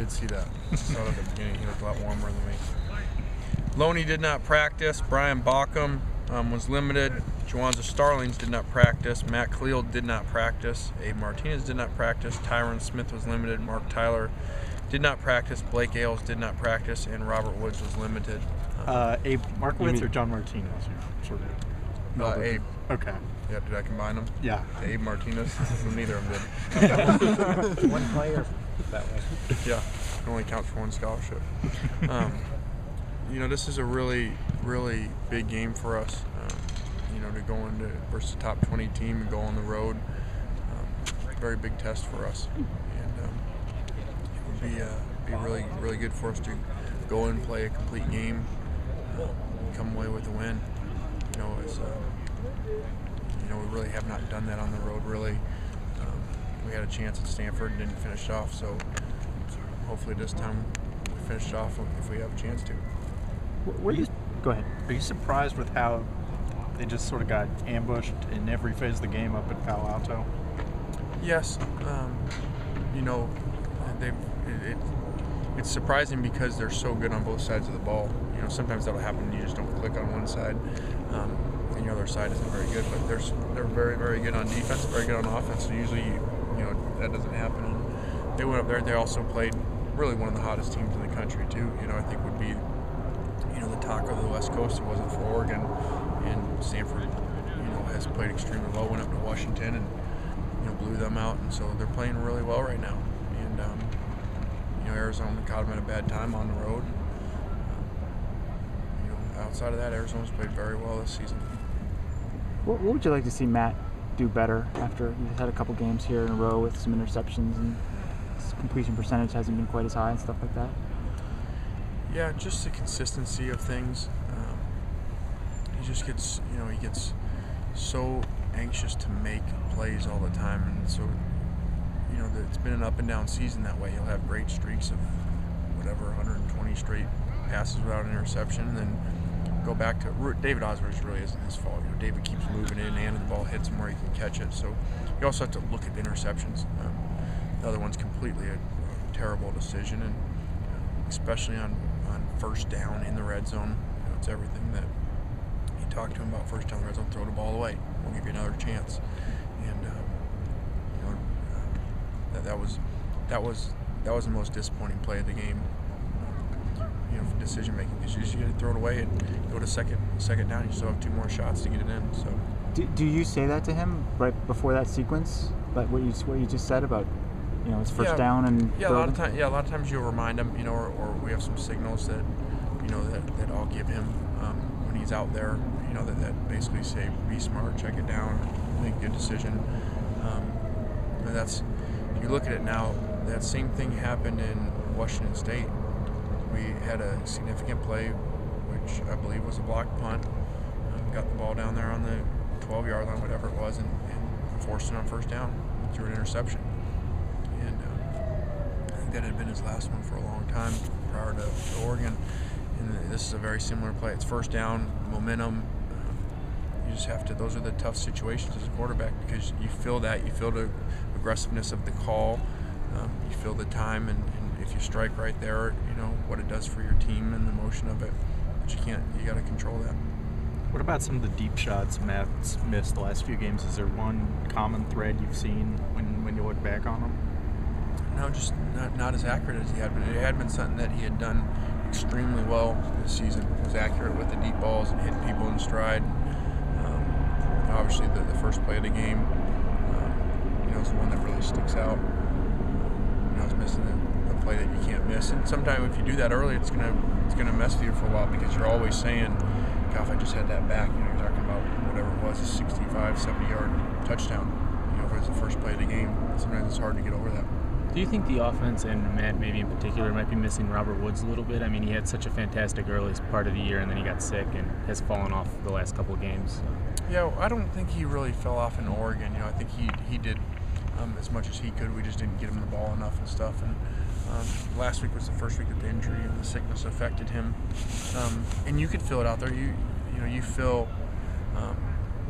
did see that. I saw it at the beginning. He looked a lot warmer than me. Loney did not practice. Brian Bauckham was limited. Juwanza Starlings did not practice. Matt Cleel did not practice. Abe Martinez did not practice. Tyron Smith was limited. Mark Tyler did not practice. Blake Ailes did not practice. And Robert Woods was limited. Abe Markowitz or John Martinez? Sort of. Abe. Okay. Yeah, did I combine them? Yeah. Abe Martinez? Neither of them did. One player that way. Yeah, it only counts for one scholarship. This is a really, really big game for us. To go into versus a top 20 team and go on the road, very big test for us. And it would be really, really good for us to go and play a complete game, come away with a win. We really have not done that on the road. Really, we had a chance at Stanford and didn't finish off. So hopefully this time we finish off if we have a chance to. Go ahead. Are you surprised with how they just sort of got ambushed in every phase of the game up at Palo Alto? Yes. It's surprising because they're so good on both sides of the ball. Sometimes that'll happen. You just don't click on one side, and the other side isn't very good. But they're very, very good on defense, very good on offense. So usually, that doesn't happen. And they went up there. They also played really one of the hottest teams in the country too. I think would be, the talk of the West Coast. It wasn't for Oregon, and Stanford, has played extremely well. Went up to Washington and, blew them out, and so they're playing really well right now. And Arizona caught them at a bad time on the road. Outside of that, Arizona's played very well this season. What would you like to see Matt do better after he's had a couple games here in a row with some interceptions and his completion percentage hasn't been quite as high and stuff like that? Yeah, just the consistency of things. He just gets, he gets so anxious to make plays all the time, and so, it's been an up and down season that way. He'll have great streaks of 120 straight passes without an interception, and then go back to David Osborne's really isn't his fault. David keeps moving in, and the ball hits him where he can catch it. So you also have to look at the interceptions. The other one's completely a terrible decision, and especially on first down in the red zone. It's everything that you talk to him about. First down in the red zone, throw the ball away. We'll give you another chance. And that was the most disappointing play of the game. For decision making, because you just got to throw it away and go to second down. You still have 2 more shots to get it in. So, do you say that to him right before that sequence, like what you just said about, it's first down and a lot of times you'll remind him, or we have some signals that, that I'll give him when he's out there, that basically say be smart, check it down, make a good decision. And that's, if you look at it now, that same thing happened in Washington State. We had a significant play, which I believe was a blocked punt. Got the ball down there on the 12-yard line, whatever it was, and forced it on first down through an interception. And I think that had been his last one for a long time prior to Oregon. And this is a very similar play. It's first down, momentum. You just have to, those are the tough situations as a quarterback, because you feel that. You feel the aggressiveness of the call. You feel the time, and if you strike right there, what it does for your team and the motion of it. But you got to control that. What about some of the deep shots Matt's missed the last few games? Is there one common thread you've seen when you look back on them? No, just not as accurate as he had been. It had been something that he had done extremely well this season. He was accurate with the deep balls and hitting people in stride. Obviously, the first play of the game, is the one that really sticks out. It's missing the play that you can't miss. And sometimes if you do that early, it's gonna mess with you for a while, because you're always saying, God, if I just had that back, you're talking about whatever it was, a 65, 70-yard touchdown, if it was the first play of the game. Sometimes it's hard to get over that. Do you think the offense, and Matt maybe in particular, might be missing Robert Woods a little bit? I mean, he had such a fantastic early part of the year, and then he got sick and has fallen off the last couple of games. Yeah, I don't think he really fell off in Oregon. I think he did as much as he could. We just didn't get him the ball enough and stuff. And last week was the first week that the injury and the sickness affected him. And you could feel it out there. You feel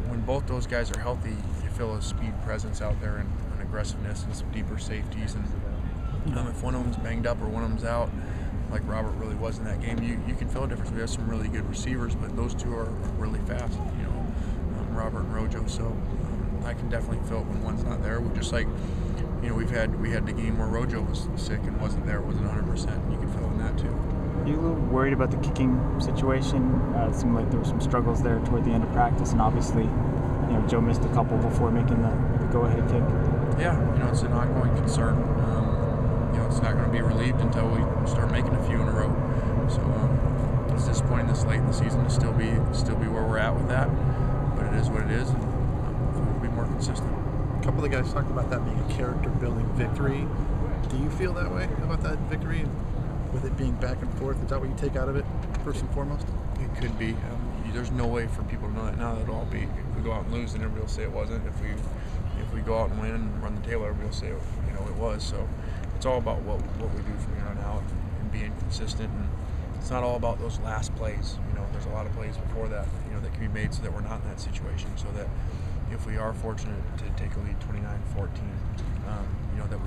when both those guys are healthy, you feel a speed presence out there and aggressiveness and some deeper safeties. And If one of them's banged up or one of them's out, like Robert really was in that game, you can feel a difference. We have some really good receivers, but those two are really fast, Robert and Rojo. So I can definitely feel it when one's not there. We're just like, we had the game where Rojo was sick and wasn't 100%. And you can feel it in that too. Are you a little worried about the kicking situation? It seemed like there were some struggles there toward the end of practice, and obviously, Joe missed a couple before making the go-ahead kick. Yeah, it's an ongoing concern. It's not going to be relieved until we start making a few in a row. So it's disappointing this late in the season to still be where we're at with that. But it is what it is, and we'll be more consistent. A couple of the guys talked about that being a character-building victory. Do you feel that way about that victory? With it being back and forth, is that what you take out of it, first and foremost? It could be. There's no way for people to know that now. It'll all be. If we go out and lose, then everybody will say it wasn't. If we go out and win and run the table, everybody will say it was. So it's all about what we do from here on out and being consistent. And it's not all about those last plays. There's a lot of plays before that that can be made so that we're not in that situation. So that if we are fortunate to take a lead 29-14. That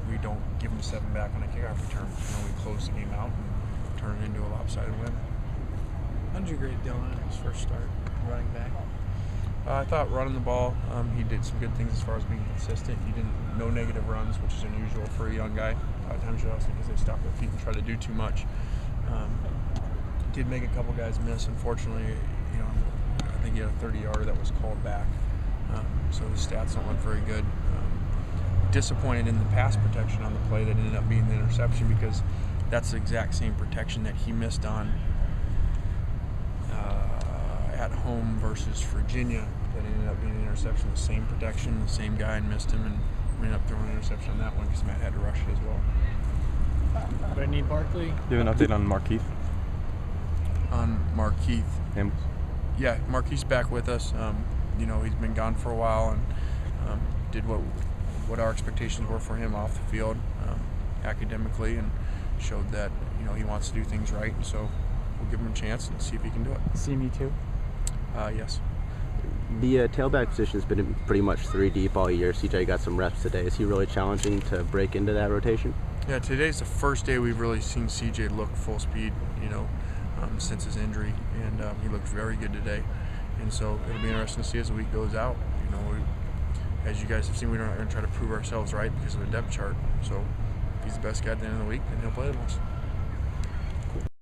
we don't give them 7 back on a kickoff return. We close the game out and turn it into a lopsided win. How did you grade Dylan in his first start running back? I thought running the ball, he did some good things as far as being consistent. He didn't no negative runs, which is unusual for a young guy. A lot of times you also because they stop their feet and try to do too much. Did make a couple guys miss. Unfortunately, I think he had a 30-yarder that was called back. So the stats don't look very good. Disappointed in the pass protection on the play that ended up being the interception, because that's the exact same protection that he missed on at home versus Virginia that ended up being an interception. The same protection, the same guy, and missed him, and we ended up throwing an interception on that one because Matt had to rush it as well. Brittany Barkley. Do you have an update on Markeith? On Markeith. Him? Yeah, Markeith's back with us. He's been gone for a while and did what our expectations were for him off the field academically, and showed that he wants to do things right. So we'll give him a chance and see if he can do it. See me too? Yes. The tailback position has been pretty much 3 deep all year. CJ got some reps today. Is he really challenging to break into that rotation? Yeah, today's the first day we've really seen CJ look full speed, since his injury, and he looked very good today. And so it'll be interesting to see as the week goes out. As you guys have seen, we're not going to try to prove ourselves right because of the depth chart. So if he's the best guy at the end of the week, then he'll play the most.